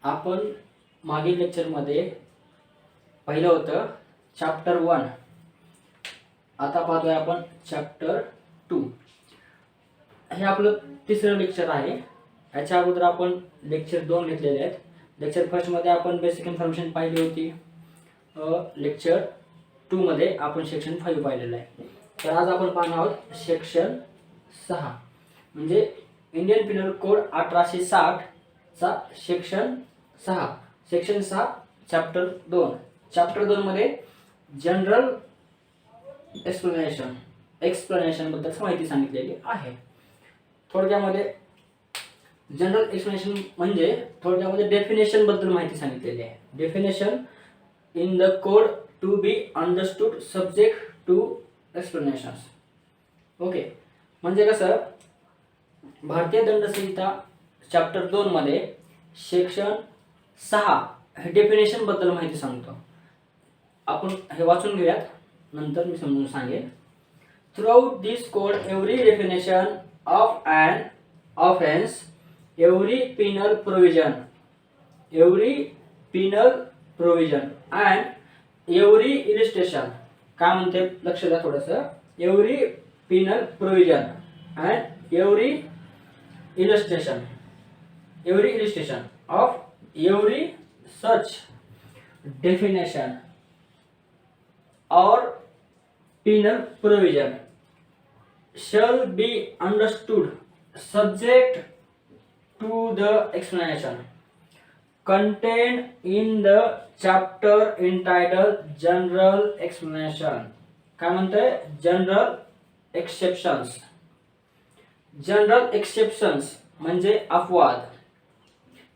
आपण मागील लेक्चरमध्ये पहिलं होतं चॅप्टर 1. आता पाहतोय आपण चॅप्टर 2. हे आपलं तिसरं लेक्चर आहे. याच्या अगोदर आपण लेक्चर 2 घेतलेले आहेत. लेक्चर फर्स्ट मध्ये आपण बेसिक इन्फॉर्मेशन पाहिली होती. लेक्चर 2 मध्ये आपण सेक्शन 5 पाहिलेलं आहे. तर आज आपण पाहणार आहोत सेक्शन 6 म्हणजे इंडियन पिनल कोड 1860 चा सेक्शन 6. Section 6 chapter 2. चॅप्टर 2 मध्ये जनरल एक्सप्लेनेशन बद्दल माहिती सांगितलेली आहे. थोडक्यामध्ये जनरल एक्सप्लेनेशन म्हणजे थोडक्यामध्ये डेफिनेशन बद्दल माहिती सांगितलेली आहे. Definition in the code to be understood subject to explanations. Okay, म्हणजे कसं भारतीय दंड संहिता चॅप्टर 2 मध्ये सेक्शन 6 हे डेफिनेशन बद्दल माहिती सांगतो. आपण हे वाचून घेऊयात, नंतर मी समजून सांगेन. Throughout this code every definition of an offence, every penal provision and every illustration. काय म्हणते लक्ष द्या थोडंसं. Every penal provision and every illustration of every such definition or penal provision shall be understood subject to the explanation contained in the chapter entitled General Explanation. काय म्हणते? General exceptions म्हणजे अपवाद.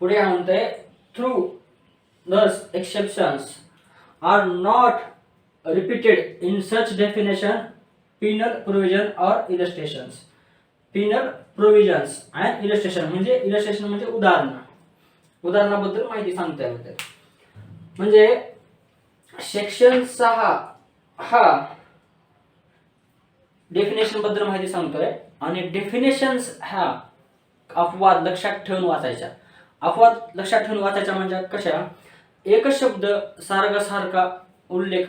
पुढे काय म्हणते? Though those exceptions are not repeated in such definition, penal provision और illustrations. Penal provisions and illustration म्हणजे उदाहरणाबद्दल माहिती सांगता येते. म्हणजे सेक्शन 6 हा डेफिनेशन बद्दल माहिती सांगतोय आणि डेफिनेशन्स ह्या अपवाद लक्षात ठेवून वाचायच्या. अपवाद लक्षात ठेवून वाचायच्या म्हणजे कशा? एकच शब्द सारखा उल्लेख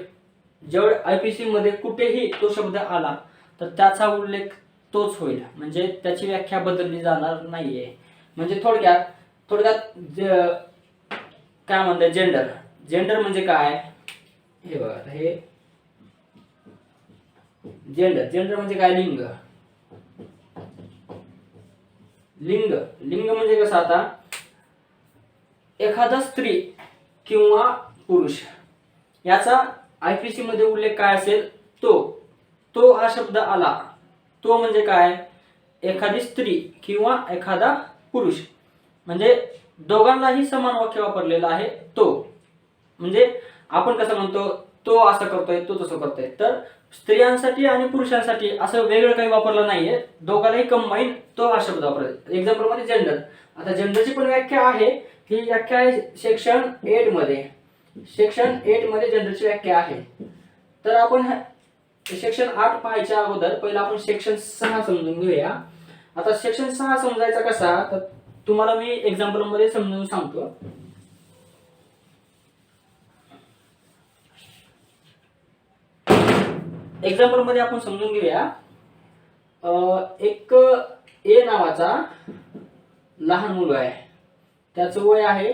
जेवढे आयपीसी मध्ये कुठेही तो शब्द आला तर त्याचा उल्लेख तोच होईल, म्हणजे त्याची व्याख्या बदलली जाणार नाहीये. म्हणजे थोडक्यात काय म्हणतात? जेंडर म्हणजे काय? हे बघा, हे जेंडर म्हणजे काय? लिंग म्हणजे कसं? आता एखादा स्त्री किंवा पुरुष याचा आयपीसी मध्ये उल्लेख काय असेल? तो हा शब्द आला. तो म्हणजे काय? एखादी स्त्री किंवा एखादा पुरुष, म्हणजे दोघांनाही समान वाक्य वापरलेलं आहे. तो म्हणजे आपण कसं म्हणतो? तो असं करतोय, तो तसं करतोय. तर स्त्रियांसाठी आणि पुरुषांसाठी असं वेगळं काही वापरलं नाहीये. दोघांनाही कंबाईन तो हा शब्द वापरला. एक्झाम्पल मध्ये जेंडर. आता जेंडरची पण व्याख्या आहे. ही व्याख्या आहे सेक्शन 8 मध्ये. सेक्शन 8 मध्ये जेंडरची व्याख्या आहे. तर आपण सेक्शन 8 पाहायच्या अगोदर पहिला आपण सेक्शन 6 समजून घेऊया. आता सेक्शन 6 समजायचा कसा? तर तुम्हाला मी एक्झाम्पल मध्ये समजून सांगतो. एक्झाम्पल मध्ये आपण समजून घेऊया. एक ए नावाचा लहान मुलगा आहे. त्याचं वय आहे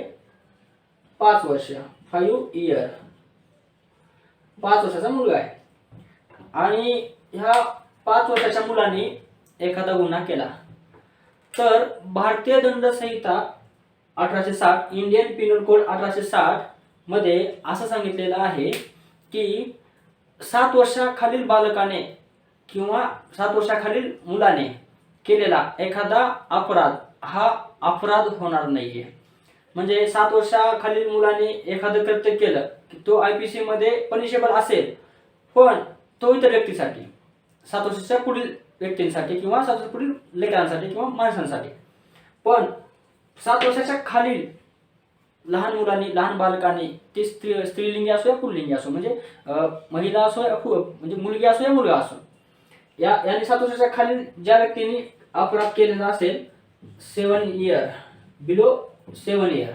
5 वर्ष, 5 इयर. 5 वर्षाचा मुलगा आहे आणि ह्या 5 वर्षाच्या मुलाने एखादा गुन्हा केला. तर भारतीय दंड संहिता 1860, इंडियन पिनल कोड 1860 मध्ये असं सांगितलेलं आहे की 7 वर्षाखालील बालकाने किंवा 7 वर्षाखालील मुलाने केलेला एखादा अपराध हा अपराध होणार नाहीये. म्हणजे 7 वर्षाखालील मुलाने एखादं कृत्य केलं की तो आयपीसी मध्ये पनिशेबल असेल, पण तो इतर व्यक्तीसाठी, 7 वर्षाच्या पुढील व्यक्तींसाठी किंवा 7 वर्षाच्या पुढील लेकरांसाठी किंवा माणसांसाठी. पण 7 वर्षाच्या खालील लहान बालकाने, ती स्त्रीलिंगी असो या पुल्लिंगी असो, म्हणजे महिला असो म्हणजे मुलगी असो या मुलगा असो, याने 7 वर्षाच्या खालील ज्या व्यक्तीने अपराध केलेला असेल, 7 इयर बिलो 7 इयर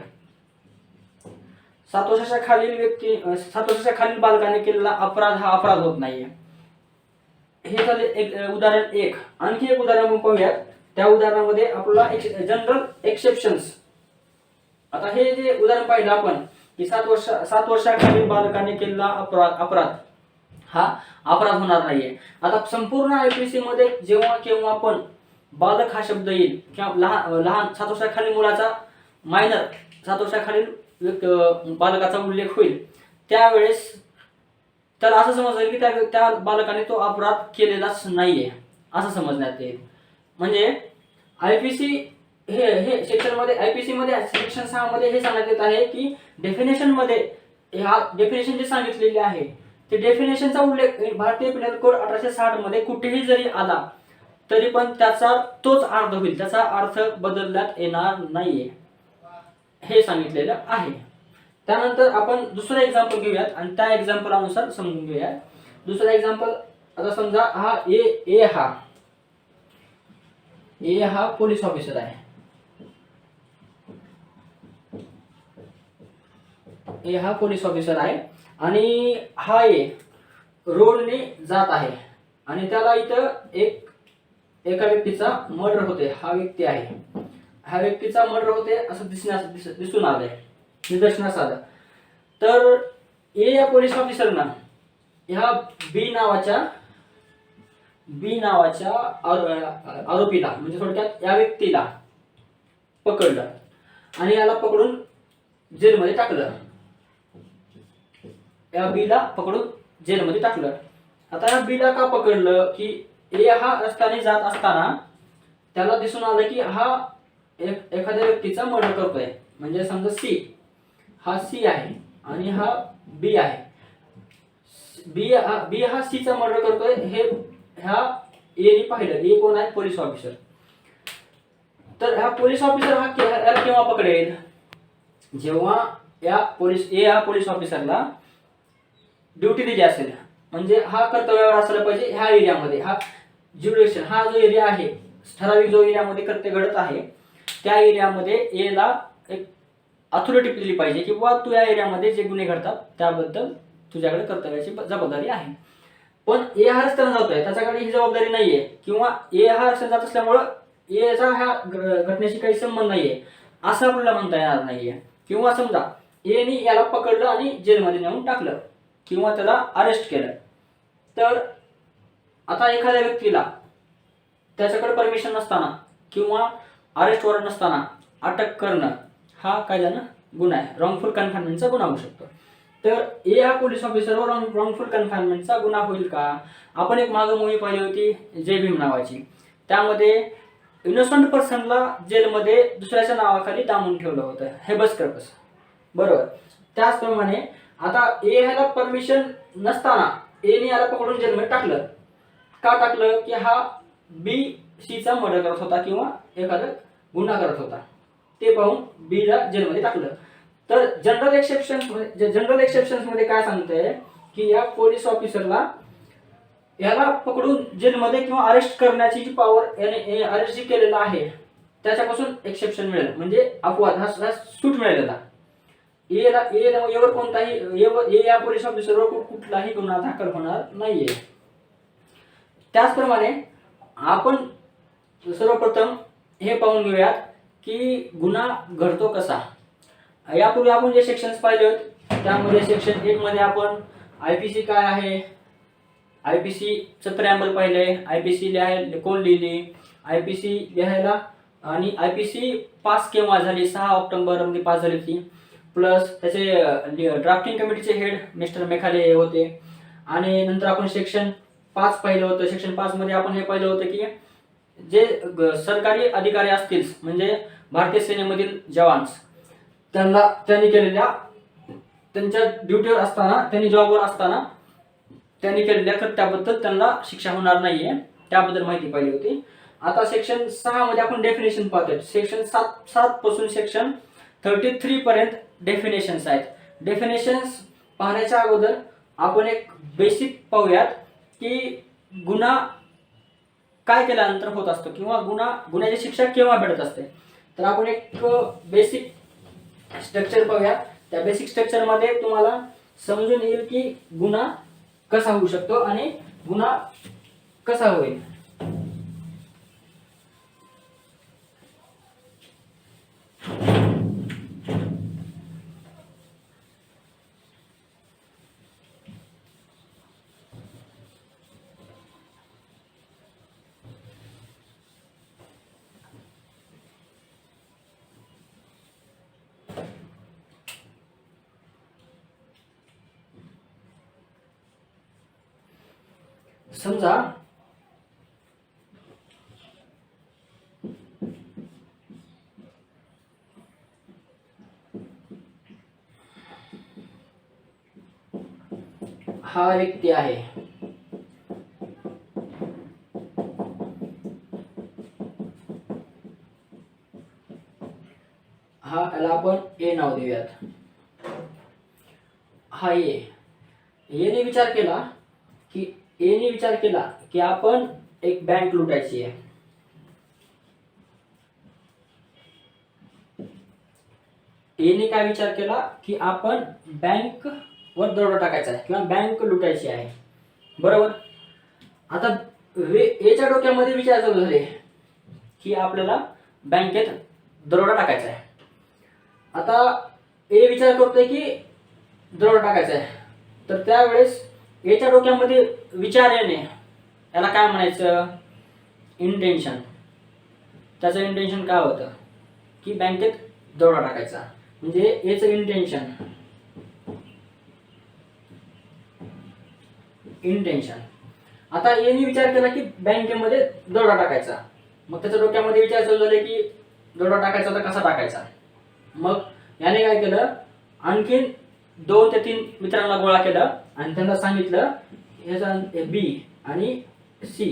7 वर्षाच्या खालील व्यक्ती 7 वर्षाच्या खालील बालकाने केलेला अपराध हा अपराध होत नाहीये. हे झाले एक उदाहरण एक. आणखी एक उदाहरण आपण पाहूयात. त्या उदाहरणामध्ये आपल्याला जनरल एक्सेप्शन्स. आता हे जे उदाहरण पाहिलं आपण की 7 वर्षाखालील बालकाने केलेला अपराध हा अपराध होणार नाहीये. आता संपूर्ण आयपीसी मध्ये जेव्हा केव्हा आपण बालक हा शब्द येईल किंवा लहान 7 वर्षाखालील मुलाचा मायनर 7 वर्षाखालील बालकाचा उल्लेख होईल त्यावेळेस त्याला असं समजेल की त्या बालकाने तो अपराध केलेलाच नाहीये असं समजण्यात येईल. म्हणजे आयपीसी हे सेक्शन मध्ये आयपीसी मध्ये सेक्शन 6 मध्ये हे सांगण्यात येत आहे की डेफिनेशन मध्ये ह्या डेफिनेशन जे सांगितलेले आहे ते डेफिनेशनचा उल्लेख भारतीय पेनल कोड 1860 मध्ये कुठेही जरी आला तरी पण त्याचा तोच अर्थ होईल, त्याचा अर्थ बदलण्यात येणार नाहीये हे सांगितलेलं आहे. त्यानंतर आपण दुसरा एक्झाम्पल घेऊयात आणि त्या एक्झाम्पल अनुसार समजून घेऊयात. दुसरा एक्झाम्पल आता समजा हा ए हा पोलीस ऑफिसर आहे. ए हा पोलीस ऑफिसर आहे आणि हा ए रोडने जात आहे आणि त्याला इथं एका व्यक्तीचा मर्डर होते. हा व्यक्ती आहे, ह्या व्यक्तीचा मर्डर होते असं दिसून आलंय, निदर्शनास आलं. तर ए या पोलीस ऑफिसरना ह्या बी नावाच्या आरोपीला म्हणजे थोडक्यात या व्यक्तीला पकडलं आणि याला पकडून जेलमध्ये टाकलं. या बीला पकडून जेलमध्ये टाकलं. आता या बीला का पकडलं की ए हा रस्त्याने जात असताना त्याला दिसून आलं की हा एखाद्या व्यक्तीचा मर्डर करतोय. म्हणजे समजा सी आहे आणि हा बी आहे. बी हा सी चा मर्डर करतोय हे ह्या ए ने पाहिलं. ए कोण आहे? Police officer. तर हा पोलीस ऑफिसर हा केव्हा पकडेल? जेव्हा या पोलीस ऑफिसरला ड्युटी दिली असेल, म्हणजे हा कर्तव्यावर असला पाहिजे ह्या एरियामध्ये. हा ज्युरिडिक्शन हा जो एरिया आहे ठराविक जो एरियामध्ये कर्तव्य घडत आहे त्या एरियामध्ये एला एक अथॉरिटी दिली पाहिजे की बुवा तू या एरियामध्ये जे गुन्हे घडतात त्याबद्दल तुझ्याकडे कर्तव्याची जबाबदारी आहे. पण ए हा रस्त्याने जातोय त्याच्याकडे ही जबाबदारी नाहीये किंवा ए हा रस्त्याने जात असल्यामुळं एचा ह्या घटनेशी काही संबंध नाहीये असं आपल्याला म्हणता येणार नाहीये. किंवा समजा एने याला पकडलं आणि जेलमध्ये नेऊन टाकलं किंवा त्याला अरेस्ट केलं. तर आता एखाद्या व्यक्तीला त्याच्याकडे परमिशन नसताना किंवा अरेस्ट वॉरंट नसताना अटक करणं हा कायद्यानं गुन्हा आहे, रॉंगफुल कन्फाइनमेंटचा गुन्हा होऊ शकतो. तर ए हा पोलीस ऑफिसरवर रॉंगफुल कन्फाइनमेंटचा गुन्हा होईल का? आपण एक मागे मूवी पाहिली होती जय भीम नावाची. त्यामध्ये इनोसंट पर्सनला जेलमध्ये दुसऱ्याच्या नावाखाली डांबून ठेवलं होतं, हेबस कर्पस, बरोबर. त्याचप्रमाणे आता ए ह्याला परमिशन नसताना एने याला पकडून जेलमध्ये टाकलं. का टाकलं? की हा बी सी मर्डर करत होता किंवा एखादा गुन्हा करत होता. ते पाहून बी ला जेलमध्ये टाकलं. तर जनरल एक्सेप्शन्स मध्ये काय सांगतंय की या पोलीस ऑफिसरला याला पकडून जेलमध्ये किंवा अरेस्ट करण्याची जी पॉवर याने अरेस्ट जी केलेला आहे त्याच्यापासून एक्सेप्शन मिळेल, म्हणजे अपवाद हा सूट मिळालेला. एवर कोणताही या पोलीस ऑफिसरवर कुठलाही गुन्हा दाखल होणार नाहीये. त्याचप्रमाणे आपण सर्वप्रथम हे पाहून घेऊयात की गुन्हा घडतो कसा. यापूर्वी आपण जे सेक्शन्स पाहिले होते त्यामध्ये सेक्शन 1 मध्ये आपण आयपीसी काय आहे, आयपीसी 17 अंमल पाहिले, आयपीसी लिहायला कोण लिहिली, आयपीसी लिहायला आणि आयपीसी पास केव्हा झाली, 6 ऑक्टोबर मध्ये पास झाली ती, प्लस त्याचे ड्राफ्टिंग कमिटीचे हेड मिस्टर मेखाले होते. आणि नंतर आपण सेक्शन 5 पाहिलं होतं. सेक्शन 5 मध्ये आपण हे पाहिलं होतं की जे सरकारी अधिकारी असतील म्हणजे भारतीय सेनेमधील जवान्स त्यांनी केलेल्या त्यांच्या ड्युटीवर असताना त्यांनी जॉबवर असताना त्यांनी केलेल्या कृत्याबद्दल त्यांना शिक्षा होणार नाहीये त्याबद्दल माहिती पाहिली होती. आता सेक्शन 6 मध्ये आपण डेफिनेशन पाहतोय. सेक्शन 7 पासून सेक्शन 33 पर्यंत डेफिनेशन्स आहेत. डेफिनेशन्स पाहण्याच्या अगोदर आपण एक बेसिक पाहूयात की गुन्हा काय केल्यानंतर होत असतो किंवा गुन्ह्याची शिक्षा केव्हा भेटत असते. तर आपण एक बेसिक स्ट्रक्चर पाहूया. त्या बेसिक स्ट्रक्चर मध्ये तुम्हाला समजून येईल की गुन्हा कसा होऊ शकतो आणि गुन्हा कसा होईल. समजा हा व्यक्ती आहे, याला आपण ए नाव देऊयात. हा एने विचार केला की आपण एक बँक लुटायची आहे. एने काय विचार केला की आपण बँक वर दरोडा टाकायचा आहे किंवा बँक लुटायची आहे. बरोबर. आता एच्या डोक्यामध्ये विचार चालू झाले की आपल्याला बँकेत दरोडा टाकायचा आहे. आता ए विचार करतोय की दरोडा टाकायचा आहे, तर त्यावेळेस एच्या डोक्यामध्ये विचार येणे, याला काय म्हणायचं, इंटेन्शन. त्याचं इंटेन्शन काय होतं की बँकेत दरोडा टाकायचा, म्हणजे एचं इंटेन्शन. आता एने विचार केला की बँकेमध्ये दरोडा टाकायचा. मग त्याच्या डोक्यामध्ये विचार चालू झाले की दरोडा टाकायचा तर कसा टाकायचा. मग याने काय केलं, आणखीन 2 ते 3 मित्रांना गोळा केलं आणि त्यांना सांगितलं, बी आणि सी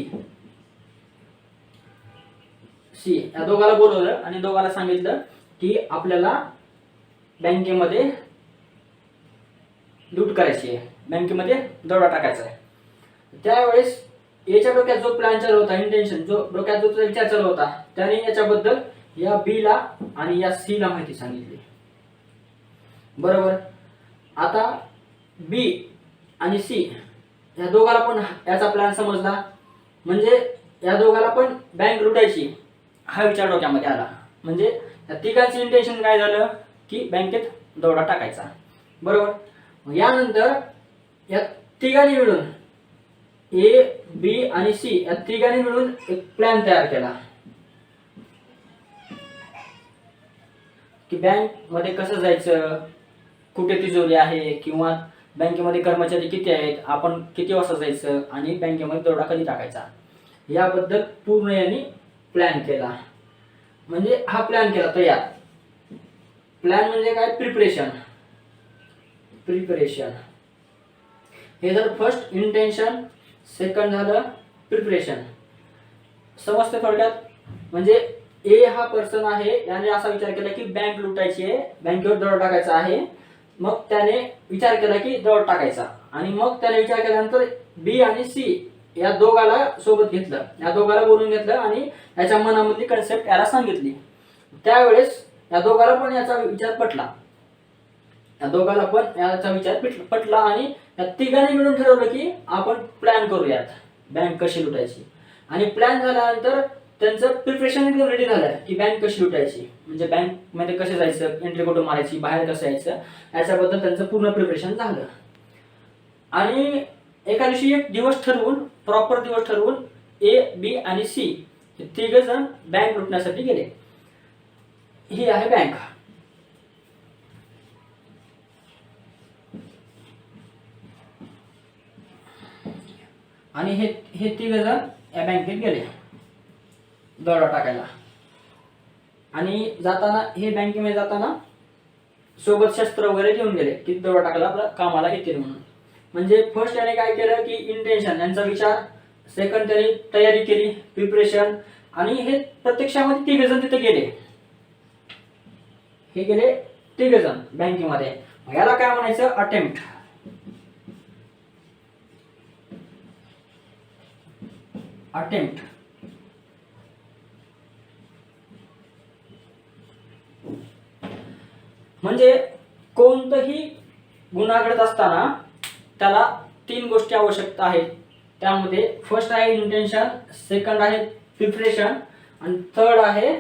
या दोघाला बोलवलं आणि दोघाला सांगितलं की आपल्याला बँकेमध्ये लूट करायची आहे, बँकेमध्ये दरोडा टाकायचा आहे. त्यावेळेस याच्या डोक्यात जो प्लॅन चालू होता, इंटेन्शन, जो डोक्यात जो विचार चालू होता, त्याने याच्याबद्दल या बी ला आणि या सी ला माहिती सांगितली. बरोबर. आता बी आणि सी या दोघाला पण याचा प्लॅन समजला, म्हणजे या दोघाला पण बँक लुटायची हा विचार डोक्यामध्ये आला. म्हणजे या तिघांचं इंटेन्शन काय झालं की बँकेत दरोडा टाकायचा. बरोबर. यानंतर या तिघांनी मिळून, ए बी आणि सी या तिघांनी मिळून एक प्लॅन तयार केला की बँक मध्ये कसं जायचं, कुठे तिजोरी आहे किंवा बँकेमध्ये कर्मचारी किती आहेत, आपण किती वाजता जायचं आणि बँकेमध्ये दरोडा कधी टाकायचा, याबद्दल पूर्ण यांनी प्लॅन केला. म्हणजे हा प्लॅन केला तयार. प्लॅन म्हणजे काय, प्रिपरेशन. हे जर फर्स्ट इंटेन्शन, सेकंड झालं प्रिपरेशन. समजते थोडक्यात. म्हणजे ए हा पर्सन आहे, याने असा विचार केला की बँक लुटायची आहे, बँकेवर दरोडा टाकायचा आहे. मग त्याने विचार केला की दरोडा टाकायचा, आणि मग त्याने विचार केल्यानंतर बी आणि सी या दोघाला सोबत घेतलं, या दोघाला बोलून घेतलं आणि याच्या मनामधली कन्सेप्ट याला सांगितली. त्यावेळेस या दोघाला पण याचा विचार पटला. आणि या तिघांनी मिळून ठरवलं की आपण प्लॅन करूयात बँक कशी लुटायची. आणि प्लॅन झाल्यानंतर त्यांचं प्रिपरेशन एकदम रेडी झालं की बँक कशी लुटायची, म्हणजे बँक मध्ये कसं जायचं, एंट्री कुठं मारायची, बाहेर कसं यायचं, याच्याबद्दल त्यांचं पूर्ण प्रिपरेशन झालं. आणि एका दिवशी एक दिवस ठरवून, प्रॉपर दिवस ठरवून, ए बी आणि सी हे तिघ जण बँक लुटण्यासाठी गेले. ही आहे बँक. आणि हे तिघ जण या बँकेत गेले दरोडा टाकायला. आणि जाताना, हे बँकेमध्ये जाताना सोबत शस्त्र वगैरे घेऊन गेले की दरोडा टाकायला आपल्या कामाला येतील म्हणून. म्हणजे फर्स्ट याने काय केलं की इंटेन्शन, यांचा विचार. सेकंड त्याने तयारी केली, प्रिपरेशन. आणि हे प्रत्यक्षामध्ये तिघ जण तिथे गेले. हे गेले तिघ जण बँकेमध्ये. याला काय म्हणायचं, अटेम्प्ट. म्हणजे कोणतंही गुन्हा घडत असताना त्याला 3 गोष्टी आवश्यकता आहेत. त्यामध्ये फर्स्ट आहे इंटेन्शन, सेकंड आहे प्रिपरेशन आणि थर्ड आहे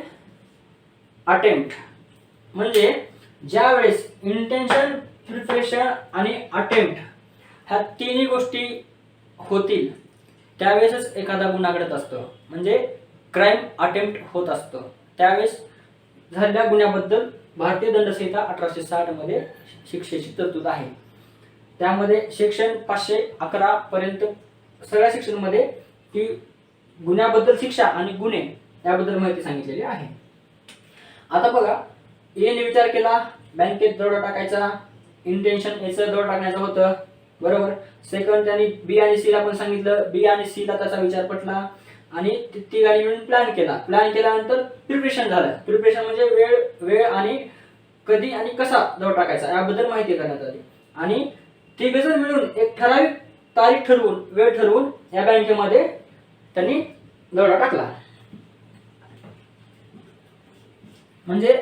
अटेम्प्ट. म्हणजे ज्या वेळेस इंटेन्शन, प्रिपरेशन आणि अटेम्प्ट ह्या तिन्ही गोष्टी होतील त्यावेळेसच एखादा गुन्हा घडत असतो, म्हणजे क्राईम अटेम्प्ट होत असतो. त्यावेळेस झालेल्या गुन्ह्याबद्दल भारतीय दंडसंहिता 1860 मध्ये शिक्षेची तरतूद आहे. त्यामध्ये सेक्शन 511 पर्यंत सगळ्या सेक्शनमध्ये की गुन्ह्याबद्दल शिक्षा आणि गुन्हे याबद्दल माहिती सांगितलेली आहे. आता बघा, एने विचार केला बँकेत दरोडा टाकायचा, इंटेन्शन एचं दरोडा टाकण्याचं होतं, बरोबर. सेकंड त्यांनी बी आणि सी ला पण सांगितलं, बी आणि सी ला त्याचा विचार पटला आणि तिघांनी मिळून प्लॅन केला. प्लॅन केल्यानंतर प्रिपरेशन झालं. प्रिपरेशन म्हणजे वेळ आणि कधी आणि कसा दरोडा टाकायचा याबद्दल माहिती करण्यात आली आणि तिघजण मिळून एक ठराविक तारीख ठरवून, वेळ ठरवून या बँकेमध्ये त्यांनी दरोडा टाकला. म्हणजे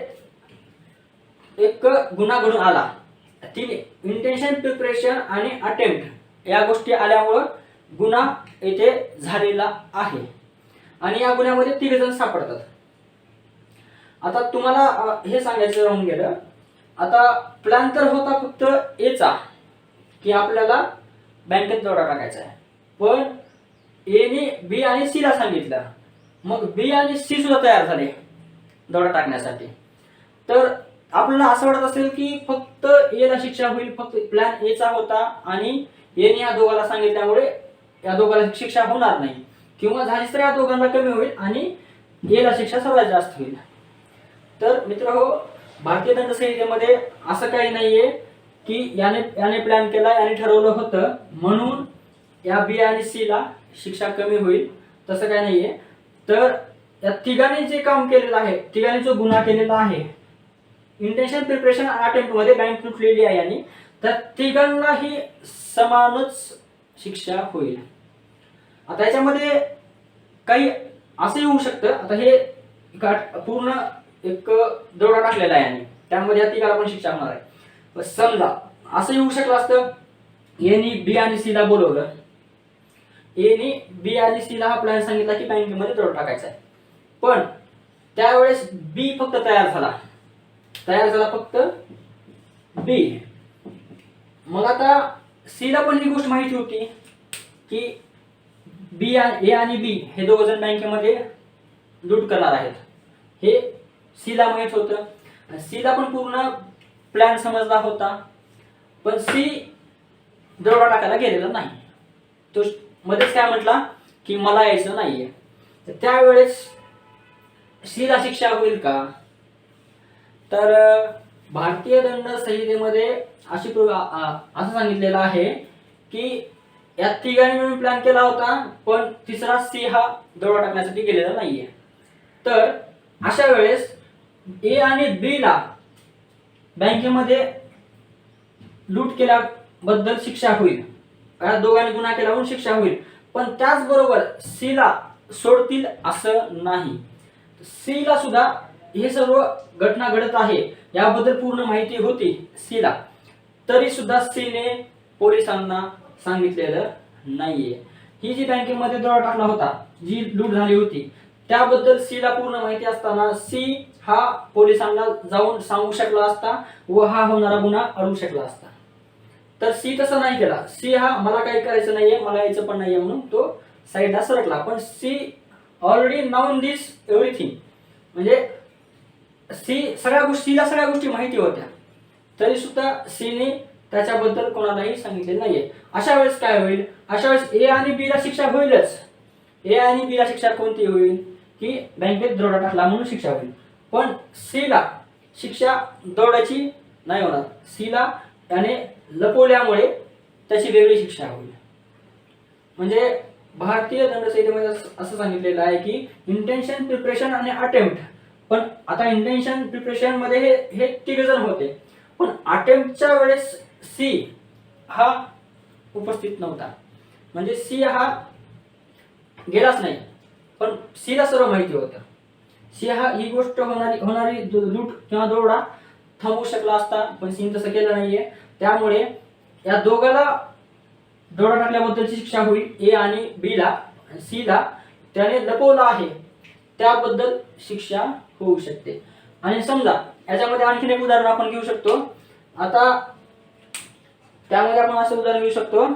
एक गुन्हा घडून आला. तिने इंटेन्शन, प्रिपरेशन आणि अटेम्प्ट या गोष्टी आल्यामुळं गुन्हा येथे झालेला आहे आणि या गुन्ह्यामध्ये 3 जण सापडतात. आता तुम्हाला हे सांगायचं राहून गेलं, आता प्लॅन तर होता फक्त एचा की आपल्याला बँकेत दरोडा टाकायचा आहे, पण एने बी आणि सी ला सांगितलं. मग बी आणि सी सुद्धा तयार झाले दरोडा टाकण्यासाठी. तर आपल्याला असं वाटत असेल की फक्त ए ला शिक्षा होईल, फक्त प्लॅन ए चा होता आणि एने या दोघाला सांगितल्यामुळे या दोघाला शिक्षा होणार नाही, किंवा झालीच तर या दोघांना कमी होईल आणि ए ला शिक्षा सर्वात जास्त होईल. तर मित्रहो, भारतीय दंडसंहितेमध्ये असं काही नाहीये की याने प्लॅन केला, याने ठरवलं होतं म्हणून या बी आणि सी ला शिक्षा कमी होईल, तसं काही नाहीये. तर या तिघांनी जे काम केलेलं आहे, तिघांनी जो गुन्हा केलेला आहे, इंटेन्शन, प्रिपरेशन आणि अटेम्प्ट मध्ये बँक लुटलेली आहे आणि त्या तिघांनाही समानच शिक्षा होईल. आता याच्यामध्ये काही असंही होऊ शकतं. आता हे पूर्ण एक दरोडा टाकलेला आहे आणि त्यामध्ये या तिघाला पण शिक्षा होणार आहे. पण समजा असंही होऊ शकलं असतं, यांनी बी आणि सी ला बोलवलं, यांनी बी आणि सी ला हा प्लॅन सांगितला की बँकेमध्ये दरोडा टाकायचा आहे, पण त्यावेळेस बी फक्त तयार झाला फक्त बी. मग आता सी ला पण ही गोष्ट माहिती होती की बी ए आणि बी हे दोघ जण बँकेमध्ये लूट करणार आहेत, हे सी ला माहित होतं. सी ला पण पूर्ण प्लॅन समजला होता, पण सी दरोडा टाकायला गेलेला नाही. तो मध्येच काय म्हटला की मला यायचं नाहीये. तर त्यावेळेस सी ला शिक्षा होईल का? तर भारतीय दंड संहितेमध्ये असं सांगितलेलं आहे की या तिघांनी मिळून प्लॅन केला होता, पण तिसरा सी हा दरोडा टाकण्यासाठी गेलेला नाहीये. तर अशा वेळेस ए आणि बी ला बँकेमध्ये लूट केल्याबद्दल शिक्षा होईल, या दोघांनी गुन्हा केला म्हणून शिक्षा होईल, पण त्याचबरोबर सी ला सोडतील असं नाही. सी ला सुद्धा हे सर्व घटना घडत आहे याबद्दल पूर्ण माहिती होती सी ला, तरी सुद्धा सी ने पोलिसांना सांगितलेलं नाहीये. ही जी बँकेमध्ये दरोडा टाकला होता, जी लूट झाली होती, त्याबद्दल सी ला पूर्ण माहिती असताना सी हा पोलिसांना जाऊन सांगू शकला असता व हा होणारा गुन्हा अडवू शकला असता. तर सी तसं नाही केला. सी हा मला काही करायचं नाहीये, मला यायचं पण नाहीये म्हणून तो साईडला सरकला. पण सी ऑलरेडी नाउन दिस एव्हरीथिंग, म्हणजे सगळ्या गोष्टी माहिती होत्या, तरी सुद्धा सीने त्याच्याबद्दल कोणालाही सांगितले नाहीये. अशा वेळेस काय होईल? अशा वेळेस ए आणि बी ला शिक्षा होईलच. ए आणि बी ला शिक्षा कोणती होईल की बँकेत दरोडा टाकला म्हणून शिक्षा होईल, पण सी ला शिक्षा दरोड्याची नाही होणार. सी ला त्याने लपवल्यामुळे त्याची वेगळी शिक्षा होईल. म्हणजे भारतीय दंडसंहितेमध्ये असं सांगितलेलं आहे की इंटेन्शन, प्रिपरेशन आणि अटेम्प्ट. पण आता इंटेन्शन, प्रिपरेशन मध्ये हे 3 जण होते, पण अटेम्प्टच्या वेळेस सी हा उपस्थित नव्हता, म्हणजे सी हा गेलाच नाही, पण सी ला सर्व माहिती होतं. सी हा ही गोष्ट होणारी लूट किंवा दरोडा थांबवू शकला असता, पण सीन तसं केलं नाहीये. त्यामुळे या दोघाला दरोडा टाकल्याबद्दलची शिक्षा होईल. ए आणि बी ला, सी ला त्याने लपवलं आहे त्याबद्दल शिक्षा होऊ शकते. आणि समजा याच्यामध्ये आणखीन एक उदाहरण आपण घेऊ शकतो. आता त्यामध्ये आपण असं उदाहरण घेऊ शकतो,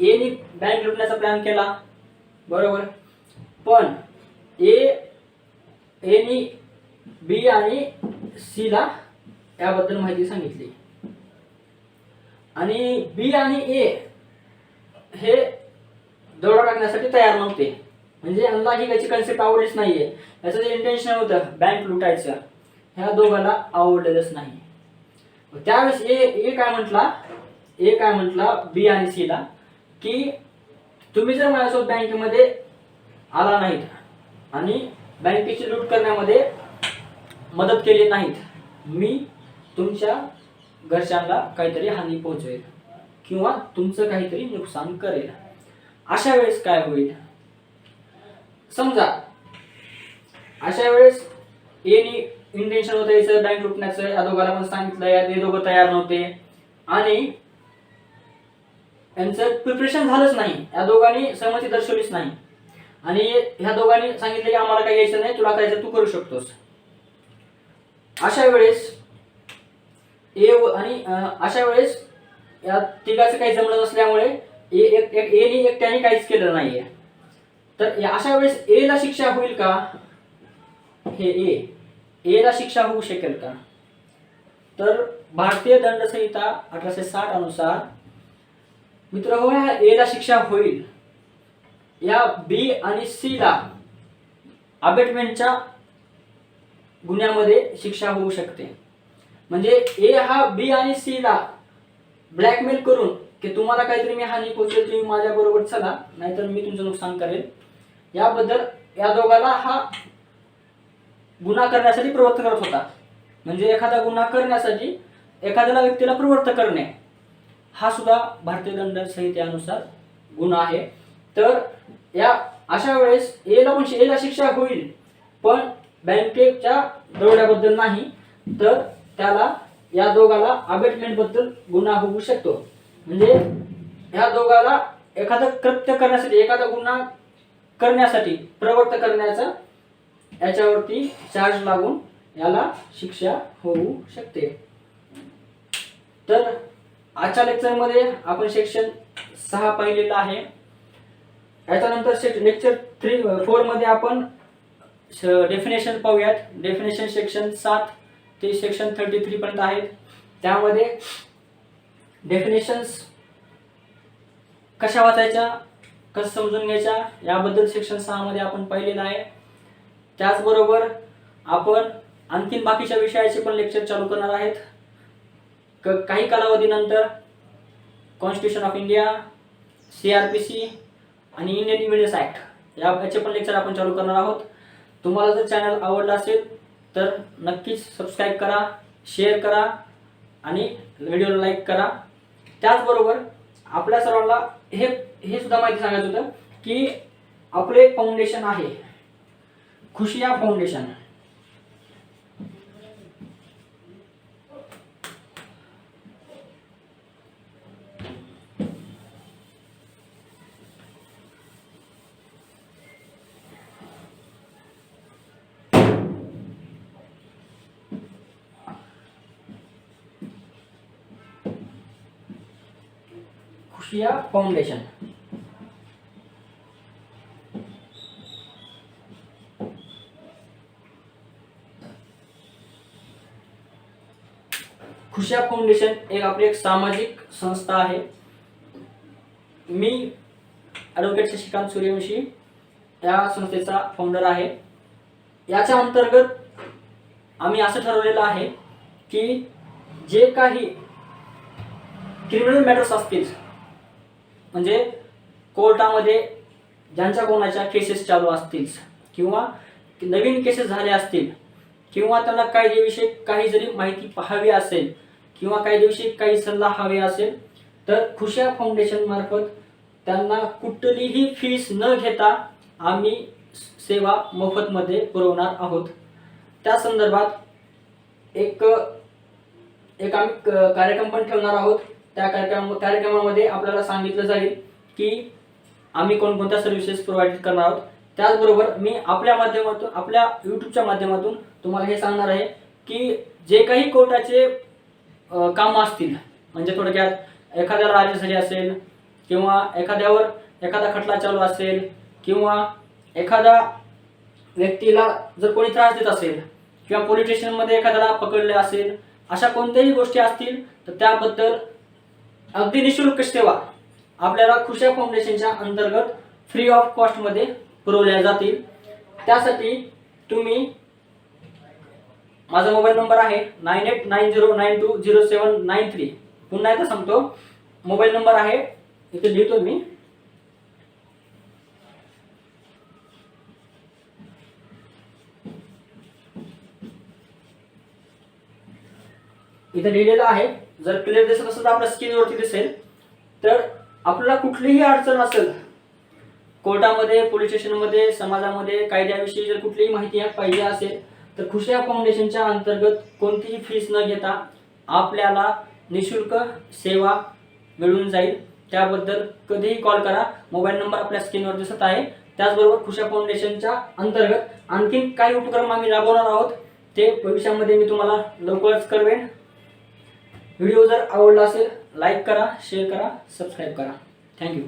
ए नी बँक लुटण्याचा प्लॅन केला, बरोबर, पण ए नी बी आणि सी ला याबद्दल माहिती सांगितली आणि बी आणि ए हे दरोडा टाकण्यासाठी तयार नव्हते. म्हणजे यांना ही त्याची कन्सेप्ट आवडलीच नाहीये. याचं जे इंटेन्शन होतं बँक लुटायचं, ह्या दोघांना आवडलेलंच नाही. त्यावेळेस ए काय म्हटला बी आणि सी ला की तुम्ही जर माझ्यासोबत बँकेमध्ये आला नाहीत आणि बँकेची लूट करण्यामध्ये मदत केली नाहीत, मी तुमच्या घरच्यांना काहीतरी हानी पोहोचवेल किंवा तुमचं काहीतरी नुकसान करेल. अशा वेळेस काय होईल? समजा अशा वेळेस ए नी इंटेन्शन होतं याचं बँक लुटण्याचं, या दोघांना पण सांगितलं, हे दोघं तयार नव्हते आणि यांचं प्रिपरेशन झालंच नाही, या दोघांनी सहमती दर्शवलीच नाही आणि ह्या दोघांनी सांगितलं की आम्हाला काही यायचं नाही, तुला करायचं तू करू शकतोस. अशा वेळेस या तिघाचं काही जमलं नसल्यामुळे ए नी एकट्याने काहीच केलं नाहीये. तर अशा वेळेस ए ला शिक्षा होईल का? हे ए ला शिक्षा होऊ शकेल का? तर भारतीय दंड संहिता 1860 अनुसार मित्र ए ला शिक्षा होईल. या बी आणि सी ला अबेटमेंटच्या गुन्ह्यामध्ये शिक्षा होऊ शकते. म्हणजे ए हा बी आणि सी ला ब्लॅकमेल करून की तुम्हाला काहीतरी मी हानी पोहोचेल, तुम्ही माझ्या बरोबर चला, नाहीतर मी तुमचं नुकसान करेल, याबद्दल या दोघाला हा गुन्हा करण्यासाठी प्रवृत्त करत होता. म्हणजे एखादा गुन्हा करण्यासाठी एखाद्याला व्यक्तीला प्रवृत्त करणे हा सुद्धा भारतीय दंड संहितेनुसार गुन्हा आहे. तर या अशा वेळेस ए ला शिक्षा होईल, पण बँकेच्या दरोड्याबद्दल नाही. तर त्याला या दोघाला अबेटमेंट बद्दल गुन्हा होऊ शकतो. म्हणजे या दोघाला एखादं कृत्य करण्यासाठी, एखादा गुन्हा करण्यासाठी प्रवृत्त करण्याचा याच्यावरती चार्ज लागून याला शिक्षा होऊ शकते. तर आजच्या लेक्चरमध्ये आपण सेक्शन 6 पाहिलेलं आहे. याच्यानंतर लेक्चर 4 मध्ये आपण डेफिनेशन पाहूयात. डेफिनेशन सेक्शन 7 ते सेक्शन 33 पर्यंत आहेत. त्यामध्ये डेफिनेशन्स कशा वाचायच्या, कसं समजून घ्यायच्या याबद्दल सेक्शन 6 मध्ये आपण पाहिलेलं आहे. त्याचबरोबर आपण आणखीन बाकीच्या विषयाचे पण लेक्चर चालू करणार आहेत. काही कालावधीनंतर कॉन्स्टिट्यूशन ऑफ इंडिया, CRPC आणि इंडियन इव्हिडन्स ॲक्ट याचे पण लेक्चर आपण चालू करणार आहोत. तुम्हाला जर चॅनल आवडला असेल तर नक्कीच सबस्क्राईब करा, शेअर करा आणि व्हिडिओला लाईक करा. त्याचबरोबर आपल्या सर्वांना हे सुद्धा माहिती सांगायचं होतं की आपले फाउंडेशन आहे खुशिया फाउंडेशन. खुशिया फाउंडेशन खुशिया फाउंडेशन एक सामाजिक संस्था आहे. मी ॲडव्होकेट शशिकांत सूर्यवंशी या संस्थेचा फाउंडर आहे. याच्या अंतर्गत आम्ही असं ठरवलेलं आहे की जे काही क्रिमिनल मॅटर्स असतील, म्हणजे कोर्टामध्ये ज्यांच्या कोणाच्या केसेस चालू असतील किंवा नवीन केसेस झाले असतील किंवा त्यांना कायदेविषयी काही जरी माहिती पाहावी असेल किंवा काही दिवशी काही सल्ला हवे असेल तर खुशा फाउंडेशन मार्फत त्यांना कुठलीही फीस न घेता आम्ही सेवा मोफतमध्ये पुरवणार आहोत। त्या संदर्भात एक आम्ही कार्यक्रम पण ठेवणार आहोत। त्या कार्यक्रमामध्ये आपल्याला सांगितलं जाईल की आम्ही कोणकोणत्या सर्व्हिसेस प्रोव्हाइड करणार आहोत। त्याचबरोबर मी आपल्या माध्यमातून आपल्या यूट्यूबच्या माध्यमातून तुम्हाला हे सांगणार आहे की जे काही कोर्टाचे काम असतील, म्हणजे थोडक्यात एखाद्याला अर्ज झाली असेल किंवा एखाद्यावर एखादा खटला चालू असेल किंवा एखादा व्यक्तीला जर कोणी त्रास देत असेल किंवा पोलीस स्टेशनमध्ये एखाद्याला पकडले असेल, अशा कोणत्याही गोष्टी असतील तर त्याबद्दल अगदी निशुल्क सेवा आपल्याला खुशा फाउंडेशनच्या अंतर्गत फ्री ऑफ कॉस्टमध्ये पुरवल्या जातील। त्यासाठी तुम्ही माझा मोबाईल नंबर आहे 9890920793। पुन्हा एकदा सांगतो, मोबाईल नंबर आहे, इथे लिहितो मी, इथे लिहिलेलं आहे। जर क्लिअर दिसत असेल तर आपल्या स्क्रीनवरती दिसेल। तर आपल्याला कुठलीही अडचण असेल, कोर्टामध्ये, पोलीस स्टेशनमध्ये, समाजामध्ये, कायद्याविषयी जर कुठलीही माहिती पाहिजे असेल तर खुशा फाउंडेशनच्या अंतर्गत कोणतीही फीस न घेता आपल्याला निशुल्क सेवा मिळून जाईल। त्याबद्दल कधीही कॉल करा, मोबाईल नंबर आपल्या स्क्रीनवर दिसत आहे। त्याचबरोबर खुशा फाउंडेशनच्या अंतर्गत आणखी काही उपक्रम आम्ही राबवणार आहोत, ते भविष्यामध्ये मी तुम्हाला लवकरच कळवेन। व्हिडिओ जर आवडला असेल लाईक करा, शेअर करा, सबस्क्राईब करा। थँक्यू।